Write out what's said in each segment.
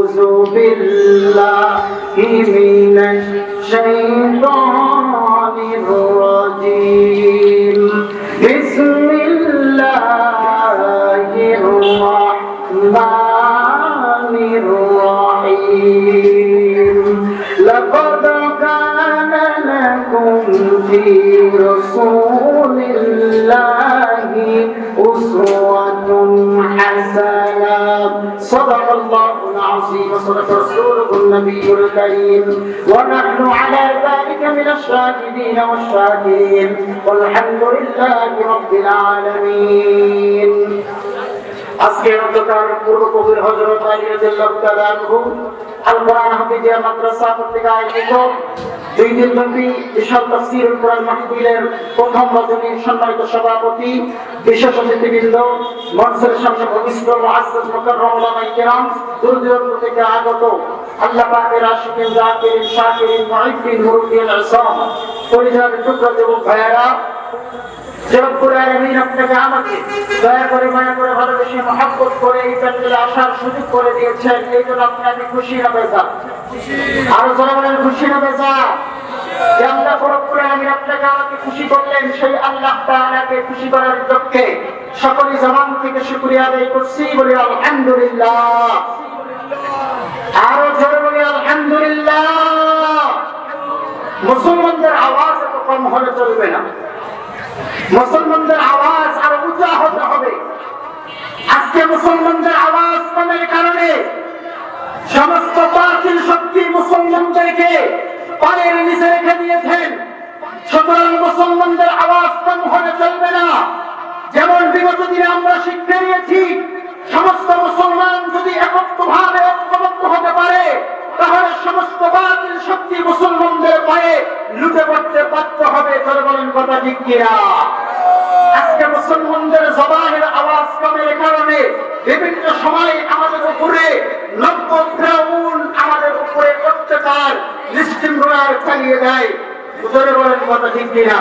أعوذ بالله من الشيطان الرجيم بسم الله الرحمن الرحيم لقد كان لكم في رسول الله أسوة حسنة صدق الله العظيم وصدق رسوله النبي الكريم ونحن على ذلك من الشاهدين والشاكرين والحمد لله رب العالمين আজকে অন্তকার পূর্ব কবির হযরত আলী রাদিয়াল্লাহু তাআলা আনহু আল কোরআন হাফিজিয়া মাদ্রাসা কর্তৃক আয়োজিত 2 দিনব্যাপী বিশাল তাফসীরুল কোরআন মাহফিলের প্রথম রজনীর সম্মানিত সভাপতি বিশেষ অতিথিবৃন্দ মঞ্চের সামনে ভূমিষ্ঠ মুআজ্জাজ মুকাররম উলামায়ে কেরাম দূর দূরান্ত থেকে আগত আল্লাহ পাকের আশিকিন জাকিরিন শাকিরিন মুহিব্বিন মুরব্বিয়ান ইসলাম পরিজাত টুকরা যুবক ভাইয়েরা জগৎপুর আলামিন আপনাকে আমাকে দয়া করে মায়া করে ভালোবেসে মহব্বত করে এই প্যান্ডেলে আসার সুযোগ করে দিয়েছেন এই জন্য আপনাকে খুশি না বেজা আরো যারা বলেন খুশি না বেজা যে আল্লাহ জগৎপুর আলামিন আপনাকে আমাকে খুশি করলেন সেই আল্লাহ তাআলাকে খুশি করার লক্ষ্যে সকল জবান থেকে শুকরিয়া আদায় করছি বলি আলহামদুলিল্লাহ আরো জোরে বলি আলহামদুলিল্লাহ মুসলমানদের আওয়াজ এত কম হলে চলবে না মুসলমানদের আওয়াজ আরো উঁচা হতে হবে আজকে মুসলমানদের আওয়াজ কমের কারণে সমস্ত বাতিল শক্তি মুসলমানদেরকে পায়ের নিচে রেখে দিয়েছেন সুতরাং মুসলমানদের আওয়াজ কম হলে চলবে না যেমন বিগত দিনে আমরা শিক্ষা নিয়েছি সমস্ত মুসলমান যদি একত্রভাবে ঐক্যবদ্ধ হতে পারে তাহলে সমস্ত বাতিল শক্তি মুসলমানদের পায়ে লুটে পড়তে বাধ্য হবে চলে বলেন কথা ঠিক কিনা আজকে মুসলমানদের জবানের আওয়াজ কমের কারণে বিভিন্ন সময় আমাদের উপরে নব্য ফিরাউন আমাদের উপরে অত্যাচার নিশ্চিন্তার চালিয়ে দেয় চলে বলেন কথা ঠিক কিনা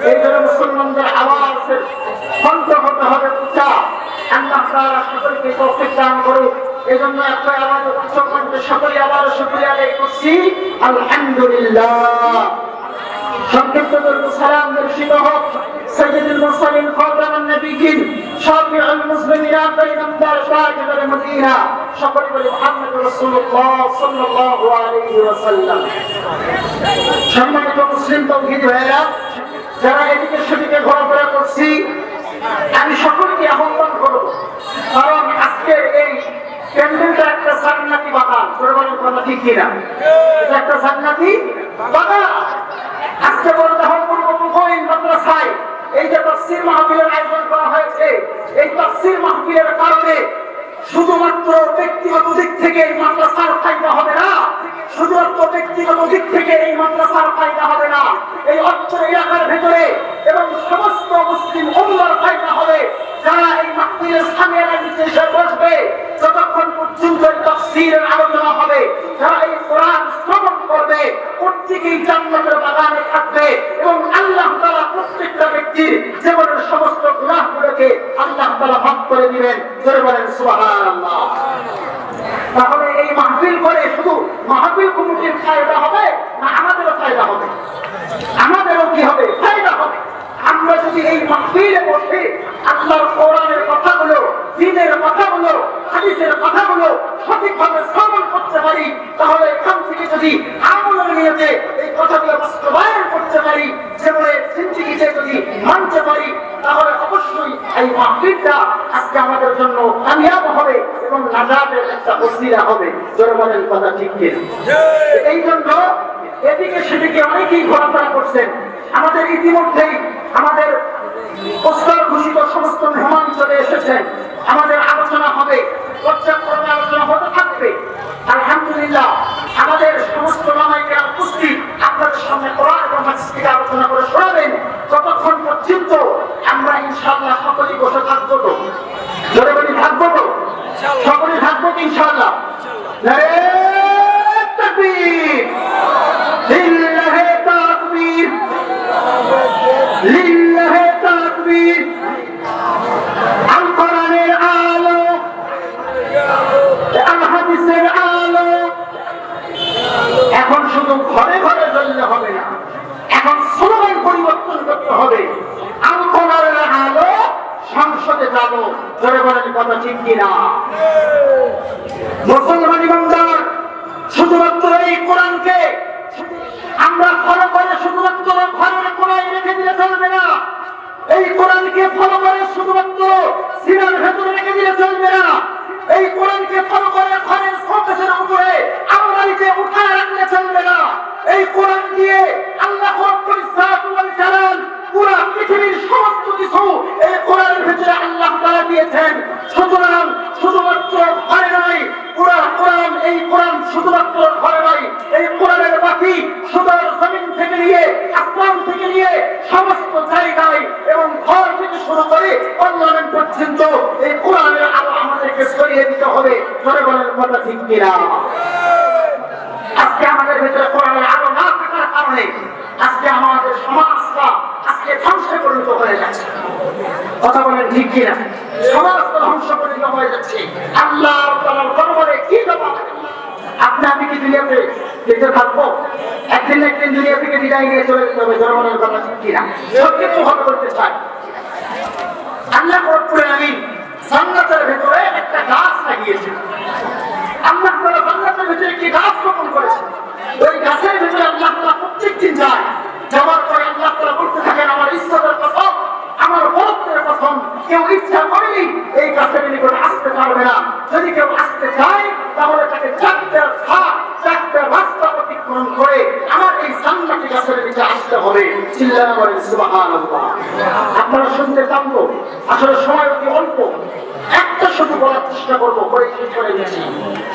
এই জন্য মুসলমানদের আওয়াজ বন্ধ হতে হবে উচ্চা আল্লাহ তাআলা সকলকে তৌফিক দান করুন এজন্য একটা আমাদের উচ্চকণ্ঠে সকলে আবার শুকরিয়া আদায় করছি আলহামদুলিল্লাহ সংক্ষিপ্ত সালাম দর্শিত হোক সাইয়্যিদুল মুরসালিন খাতামুন নবিয়্যিন শাফিউল মুসলিমিন পয়গম্বর তাজদার মদিনা সকলে বলি মুহাম্মদুর রাসূলুল্লাহ সাল্লাল্লাহু আলাইহি ওয়াসাল্লাম সম্মানিত মুসলিম তাওহীদ ভাইরা যারা এদিকে সেদিকে ঘোরাফেরা করছি আমি সকলকে আহ্বান করব কারণ আজকের এই প্যান্ডেলটা একটা জান্নাতি বাগান করে বলেন কথা ঠিক কিনা এটা একটা জান্নাতি বাগান আজকে বলতে হয় পূর্ব মুফাহিম মাদ্রাসায় এই যে তাফসীর মাহফিলের আয়োজন করা হয়েছে এই তাফসীর মাহফিলের কারণে শুধুমাত্র ব্যক্তিগত দিক থেকে এই মাদ্রাসার ফায়দা হবে না শুধুমাত্র ব্যক্তিগত দিক থেকে এই মাদ্রাসার ফায়দা হবে না এই অত্র এলাকার ভিতরে এবং সমস্ত মুসলিম উম্মাহর ফায়দা হবে যারা এই মাহফিলের সামনে নিচে এসে বসবে যতক্ষণ পর্যন্ত তাফসীরের আলোচনা হবে যারা এই কোরআন শ্রবণ করবে প্রত্যেকেই জান্নাতের বাগানে থাকবে এবং আল্লাহ তাআলা প্রত্যেকটা ব্যক্তির জীবনের সমস্ত গুনাহগুলোকে আল্লাহ তাআলা মাফ করে দিবেন জোরে বলেন সুবহানাল্লাহ তাহলে এই মাহফিল করে শুধু মাহফিল কমিটির ফায়দা হবে না আমাদেরও ফায়দা হবে আমাদেরও কি হবে ফায়দা হবে আমরা যদি এই মাহফিলে বসে আল্লাহর কোরআনের কথাগুলো দ্বীনের কথাগুলো হাদিসের কথাগুলো সঠিকভাবে শ্রবণ করতে পারি তাহলে এখান থেকে যদি আমলের নিয়তে এই কথাগুলো বাস্তবায়ন করতে পারি যেভাবে জিন্দেগিতে যদি মানতে পারি তাহলে অবশ্যই এই মাহফিলটা আজকে আমাদের জন্য কামিয়াব হবে এবং নাজাতের একটা ওসিলা হবে জোরে বলেন কথা ঠিক কিনা এই জন্য এদিকে সেদিকে অনেকেই ঘোরাফেরা করছেন আমাদের ইতিমধ্যেই আমাদের পুরস্কার ঘোষিত সমস্ত মেহমান চলে এসেছেন আমাদের আলোচনা হবে পর্যায়ক্রমে আলোচনা হতে থাকবে আলহামদুলিল্লাহ আমাদের সমস্ত ওলামায়ে উপস্থিত আপনাদের সামনে কোরআন এবং হাদিস থেকে আলোচনা করে শোনাবেন ততক্ষণ পর্যন্ত আমরা ইনশাআল্লাহ সকলেই বসে থাকবো তো জোরে বলি থাকবো তো সকলেই থাকবো তো ইনশাআল্লাহ নারে তাকবীর লিল্লাহি তাকবীর লিল্লাহি তাকবীর আল কোরআনের আলো আল হাদিসের আলো ঠিক কিনা? মুসলমান ইমানদার, শুধুমাত্র এই কোরআনকে আমরা ফলো করে শুধুমাত্র ঘরের কোনায় রেখে দিলে চলবে না। এই কোরআনকে ফলো করে শুধুমাত্র সিনার ভেতরে রেখে দিলে চলবে না। এই কোরআনকে ফলো করে ঘরের শোকেসের উপরে আলমারিতে উঠায় রাখলে চলবে না। এই কোরআন দিয়ে আল্লাহ রাব্বুল ইজ্জত ওয়াল জালাল পুরো পৃথিবীর সমস্ত কিছু এই কোরআনের ভিতরে আল্লাহ তাআলা দিয়েছেন। সুতরাং শুধুমাত্র ঘরে নয়, পুরো কোরআন, এই কোরআন শুধুমাত্র ঘরে নয়, এই কোরআনের বাকি সুদূর জমিন থেকে নিয়ে আসমান থেকে নিয়ে সমস্ত জায়গায় এবং ঘর থেকে শুরু করে পার্লামেন্ট পর্যন্ত এই কোরআনের আলো আমাদেরকে ছড়িয়ে দিতে হবে। জনগণের কথা ঠিক কিনা? আজকে আমাদের ভিতরে কোরআনের আলো না থাকার কারণে আজকে আমাদের সমাজটা আজকে ধ্বংসে পরিণত হয়ে যাচ্ছে। কথা বলেন ঠিক কিনা? সমাজটা ধ্বংস পরিণত হয়ে যাচ্ছে। আল্লাহ তাআলার দরবারে কি জবাব? আপনি আমি কি দুনিয়াতে বেঁচে থাকবো? একদিন না একদিন দুনিয়া থেকে বিদায় নিয়ে চলে যেতে হবে। জনগণের কথা ঠিক কিনা? সবকিছু ভালো করতে চাই। আল্লাহ রাব্বুল আলামিন জান্নাতের ভিতরে একটা গাছ লাগিয়েছেন। আল্লাহ তাআলা জান্নাতের ভিতরে একটি গাছ রোপণ করেছেন। ওই গাছের ভিতরে আল্লাহ তাআলা প্রত্যেকদিন যায়। যাওয়ার পরে আল্লাহ তাআলা বলতে থাকেন, আমার ইজ্জতের কসম, আমার বরত্বের কসম, কেউ ইচ্ছা করেই এই গাছের নিকট আসতে পারবে না। যদি কেউ আসতে চায় তাহলে তাকে চারটা রাস্তা অতিক্রম করে আমার এই জান্নাতি গাছের ভিতরে আসতে হবে। চিল্লানা বলেন সুবহানাল্লাহ। আপনারা শুনতে চান তো? আসলে সময় অতি অল্প, একটা শুধু বলার চেষ্টা করবো, করে শেষ করে দিচ্ছি।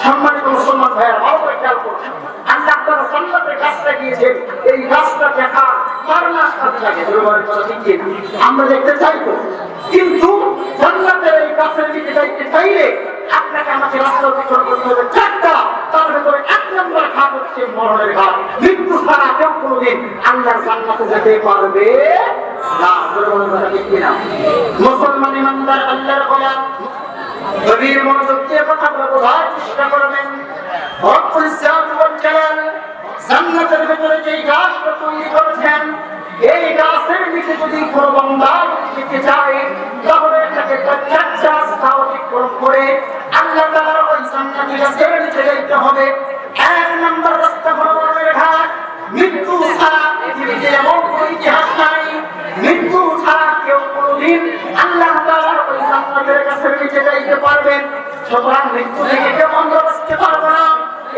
সম্মানিত মুসলমান ভাইয়েরা, ভালো করে খেয়াল করছেন, আল্লাহ তাআলা জান্নাতের গাছটা দিয়েছেন। এই গাছটা দেখা কার না সাথে লাগে? আমরা দেখতে চাই তো, কিন্তু জান্নাতের এই গাছের দিকে যাইতে চাইলে আপনাকে আমাকে রাস্তা অতিক্রম করতে হবে চারটা। তার ভেতরে এক নম্বর ঘাট হচ্ছে মরণের ঘাট। মৃত্যু ছাড়া কেউ কোনোদিন আল্লাহর জান্নাতে যেতে পারবে না। মুসলমান ইমানদার, আল্লাহর গোলাম, গভীর মনোযোগ দিয়ে কথাগুলো বোঝার চেষ্টা করবেন। রব্বুল ইজ্জত ওয়াল জালাল জান্নাতের ভেতরে যে গাছটা তৈরি করেছেন, এই গাছের নিচে যদি কোনো বান্দা যেতে চায় তাহলে তাকে চারটা রাস্তা অতিক্রম করে আল্লাহ তাআলার ওই জান্নাতি গাছের নিচে যেতে হবে। এক নম্বর রাস্তা হলো মরণের ঘাট। মৃত্যু ছাড়া পৃথিবীতে এমন কোনো ইতিহাস নাই, মৃত্যু ছাড়া কেউ কোনোদিন আল্লাহ তাআলার ওই জান্নাতের গাছের নিচে যাইতে পারবেন। সুতরাং মৃত্যু থেকে কেউ বন্ধ করতে পারবে না।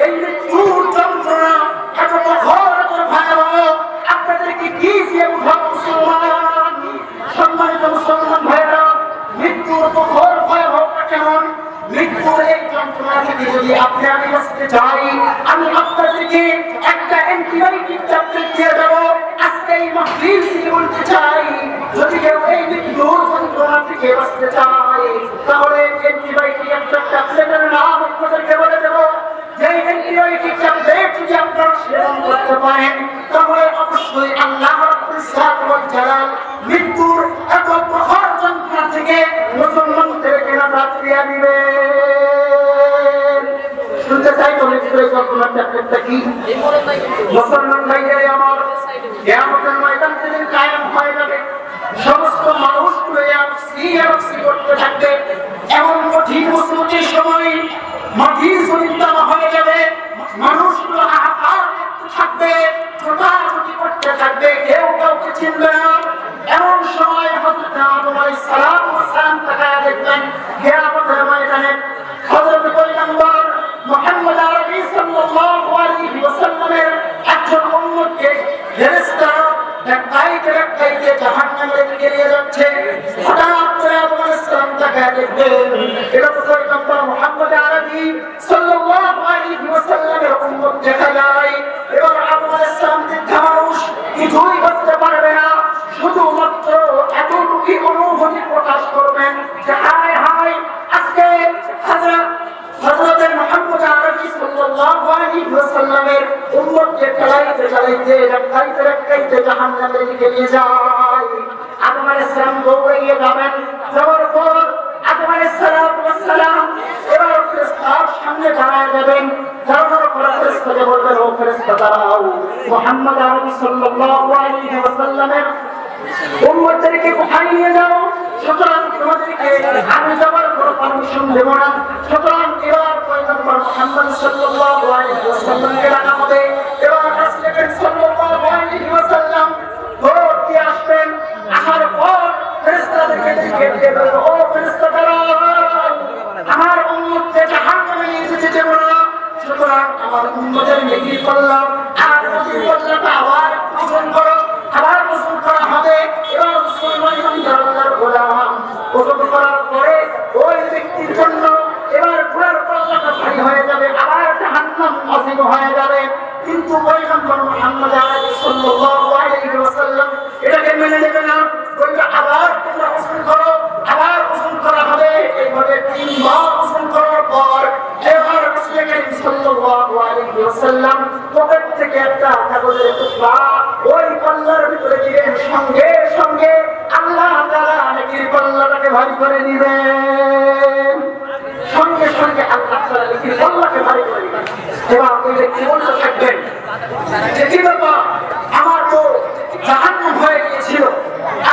এই মৃত্যুর যন্ত্রণা এত কঠোর, এত ভয়াবহ, আপনাদেরকে কি দিয়ে বুঝাবো মুসলমান? সম্মানিত মুসলমান ভাইয়েরা, মৃত্যুর কঠোর ভয়াবহ কেমন? মৃত্যুর এই যন্ত্রণা থেকে যদি আপনি আমি বাঁচতে চাই, আমি আপনাদেরকে একটা অ্যান্টিবায়োটিক ট্যাবলেট দিয়ে দেবো। আজকে এই মাহফিল থেকে বলতে চাই, যদি কেউ এই মৃত্যুর যন্ত্রণা থেকে বাঁচতে চায় তাহলে অ্যান্টিবায়োটিক একটা ট্যাবলেটের নাম আপনাদেরকে বলে দেবো। যে অ্যান্টিবায়োটিক ট্যাবলেট যদি আপনারা সেবন করতে পারেন তাহলে অবশ্যই আল্লাহ রাব্বুল ইজ্জত ওয়াল জালাল মৃত্যুর এত প্রখর যন্ত্রণা থেকে মুসলমানদেরকে নাজাত দিয়ে দিবেন। শুনতে চাই তো মৃত্যুর এই যন্ত্রণার ট্যাবলেটটা কি? মুসলমান ভাইরা আমার, কিয়ামতের ময়দান যেদিন কায়েম হয়ে যাবে, সমস্ত মানুষগুলো ইয়াফসি করতে থাকবে। এমন কঠিন মুসিবতের সময় মাটির জমিন দানা হয়ে যাবে, মানুষগুলো হাহাকার করতে থাকবে, ছোটাছুটি করতে থাকবে, কেউ কাউকে চিনবে না। এমন সময় হযরত আদম আলাইহিস সালাম তাকায়া দেখবেন কিয়ামতের ময়দানে হযরত পয়গম্বর মুহাম্মদ আরবি সাল্লাল্লাহু আলাইহি ওয়াসাল্লামের একজন উম্মতকে ফেরেশতারা ধাক্কাইতে জাহান্নামের দিকে নিয়ে যাচ্ছে। হঠাৎ করে আদম আলাইহিস সালাম তাকায়া দেখবেন এটা তো পয়গম্বর মুহাম্মদ আরবি সাল্লাল্লাহু আলাইহি ওয়াসাল্লামের উম্মত দেখা যায়। এবার আদম আলাইহিস সালাম বৃদ্ধ মানুষ, কিছুই করতে পারবে না, শুধুমাত্র এতটুকু অনুভূতি প্রকাশ করবেন যে হায় হায়, আজকে হযরত মুহাম্মদ আরবি সাল্লাল্লাহু আলাইহি ওয়াসাল্লামের উম্মতকে ধাক্কাইতে জাহান্নামের দিকে নিয়ে যায়। আদম আলাইহিস সালাম দৌড়িয়ে যাবেন, যাওয়ার পর আদম আলাইহিস সালাম এবার ফেরেশতার সামনে দাঁড়ায় যাবেন। দাঁড়ানোর পর ফেরেশতাকে বলবেন, ও ফেরেশতা দাঁড়াও, মুহাম্মদ আরবি সাল্লাল্লাহু আলাইহি ওয়াসাল্লামের উম্মতদেরকে কোথায় নিয়ে যাও? সুতরাং তোমাদেরকে আমি যাবার কোনো পারমিশন দেব না। সুতরাং এবার পয়গম্বর মুহাম্মদ সাল্লাল্লাহু আলাইহি ওয়াসাল্লামকে ডাকা হবে। এবার রাসূল সাল্লাল্লাহু আলাইহি ওয়াসাল্লাম ভোরকে আসবেন। আসার পর ফেরেশতাদেরকে ডেকে বলবে, ও ফেরেশতারা, আমার উম্মতকে জাহান্নামে নিয়ে যেতে দেব না। সুতরাং আমার উম্মতের নেকি করলাম আর নেকি করলামটা আবার ওজন করো, আবার ওজন করা হবে। এবার মুসলমান দরবার গোলাম ওজন করার পরে ওই ব্যক্তির জন্য এবার পুরার পাল্লাটা ভারী হয়ে যাবে, আবার জাহান্নাম অসীম হয়ে যাবে। কিন্তু পয়গম্বর মুহাম্মদ সাল্লাল্লাহু আলাইহি ওয়াসাল্লাম এটাকে মেনে নেবে না। বলবে আবার তোমরা ওজন করো, আবার ওজন করা হবে। এইভাবে তিনবার ওজন করার পর এবার রাসূল সাল্লাল্লাহু আলাইহি ওয়াসাল্লাম পকেট থেকে একটা কাগজের টুকরা ওই পাল্লার ভিতরে দিলেন। সঙ্গে সঙ্গে আল্লাহ তাআলা নেকির পাল্লাটাকে ভারী করে দিবেন। সঙ্গে সঙ্গে আল্লাহ তাআলা নেকির পাল্লাকে ভারী করে দিবেন। এবার ওই ব্যক্তি বলতে থাকবেন যে কি ব্যাপার, আমার তো জাহান্নাম হয়ে গিয়েছিল,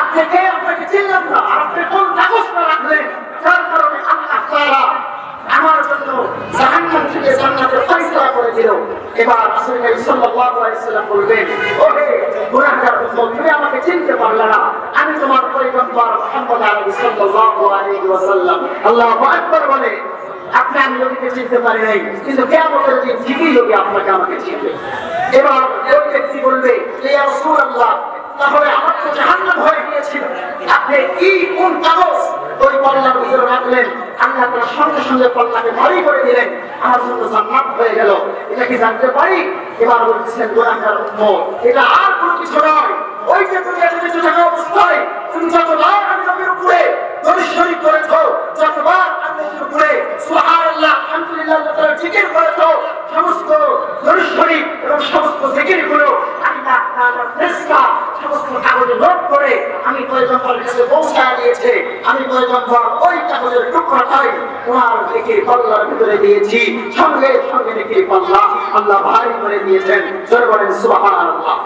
আপনি কে, আপনাকে চিনলাম না, আপনি কোন কাগজটা রাখলেন, তার কারণে আল্লাহ তাআলা আমার জন্য জাহান্নাম থেকে জান্নাতের ফয়সালা করে দিল। এবার রাসূল সাল্লাল্লাহু আলাইহি ওয়াসাল্লাম বলবেন, ওহে গুনাহগার উম্মত, তুমি আমাকে চিনতে পারলে না, আমি তোমার পয়গম্বর মুহাম্মদ সাল্লাল্লাহু আলাইহি ওয়াসাল্লাম। আল্লাহু আকবার বলে। আপনি আমি লোককে চিনতে পারি নাই, কিন্তু কিয়ামতের দিন ঠিকই লোকে আপনাকে আমাকে চিনবে। এবার ওই ব্যক্তি বলবে, ইয়া রাসূলুল্লাহ, তাহলে আমার তো জাহান্নাম হয়ে গিয়েছিল, আপনি কি কোন কাগজ ওই পাল্লার ভিতরে রাখলেন? আল্লাহ তাআলা সঙ্গে সঙ্গে পাল্লাকে ভারী করে দিলেন, আমার জন্য জান্নাত হয়ে গেল। এটা কি জানতে পারি? এবার বলছেন গুনাহগার উম্মত, এটা আর কোনো কিছু নয়, ওই যে তুমি এতকিছু থাকা অবস্থায় তুমি যতবার আমি নবীর উপরে দরুদ শরীফ করেছো, যতবার আমি নবীর উপরে সুবহানাল্লাহ আলহামদুলিল্লাহ তাআলা জিকির করেছো, সমস্ত দরুদ শরীফ এবং সমস্ত জিকিরগুলো আল্লাহ তাআলার ফেরেশতা সমস্ত কাগজে নোট করে আমি পয়গম্বরের কাছে পৌঁছায় দিয়েছে। আমি পয়গম্বর ওই কাগজের টুকরাটাই তোমার জিকির পাল্লার ভিতরে দিয়েছি। সঙ্গে সঙ্গে জিকির পাল্লা আল্লাহ ভারী করে দিয়েছেন। জোরে বলেন সুবহানাল্লাহ।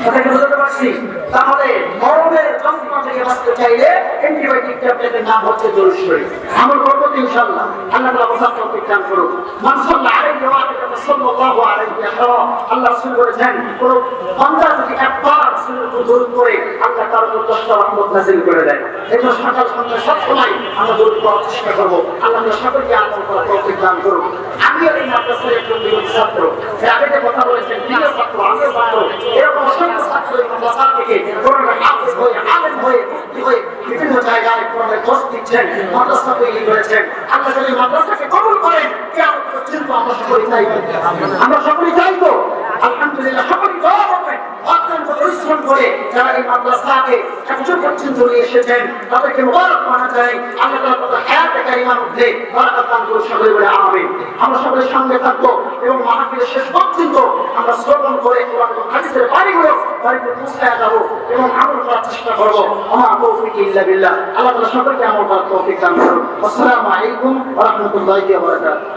কথাটা বুঝতে পারছি? তাহলে মরণের যন্ত্রণা থেকে বাঁচতে চাইলে অ্যান্টিবায়োটিক ট্যাবলেটের নাম হচ্ছে দরুদ শরীফ। আমল করব তো ইনশাআল্লাহ। আল্লাহ তাআলা ওয়াসাত তৌফিক দান করুন। মান সাল্লাল্লাহু আলাইহি ওয়া সাল্লাল্লাহু আলাইহি ওয়া সাল্লাম, আল্লাহ রাসূল বলেছেন, কোন বান্দা যদি একবার রাসূলের উপর দরুদ করে আল্লাহ তার উপর 10টা রহমত নাযিল করে দেয়। এজন্য সকাল সন্ধ্যা সব সময় আমরা দরুদ পড়ার চেষ্টা করব। আল্লাহ তাআলা সকলকে আমল করার তৌফিক দান করুন। আমিও এই মাদ্রাসার একজন বিগত ছাত্র, এর আগে যে কথা বলেছেন প্রিয় ছাত্র, আমিও ছাত্র, এরকম অসংখ্য ছাত্র এই মাদ্রাসা থেকে কোরআনের হাফেজ হয়ে, আলেম হয়ে, মুফতি হয়ে বিভিন্ন জায়গায় কোরআনের দর্শ দিচ্ছেন, মাদ্রাসা তৈরি করেছেন। আল্লাহ যদি মাদ্রাসাকে কবুল করেন, কিয়ামত পর্যন্ত আমরা সকলেই চাইব, আমরা সকলেই চাইব। আলহামদুলিল্লাহ, সকলেই দোয়া করবেন। অত্যন্ত পরিশ্রম করে যারা এই মাদ্রাসাকে এত পর্যন্ত নিয়ে এসেছেন তাদেরকে মুবারক মানা যায়। আল্লাহ তাআলা তাদের হায়াতে কারিমার মধ্যে বরকত দান করুন। সকলে বলে আমিন। আমরা সকলের সঙ্গে থাকবো এবং মাহফিলের শেষ পর্যন্ত আমরা শ্রবণ করে কোরআন এবং হাদিসের বাণীগুলো বাড়িতে পৌঁছায় যাবো এবং আমল করার চেষ্টা করবো। ওমা তৌফিক ইল্লা বিল্লাহ। আল্লাহ তাআলা সকলকে আমল করার তৌফিক দান করুন। আসসালামু আলাইকুম ওয়া রাহমাতুল্লাহি ওয়া বারাকাতুহু।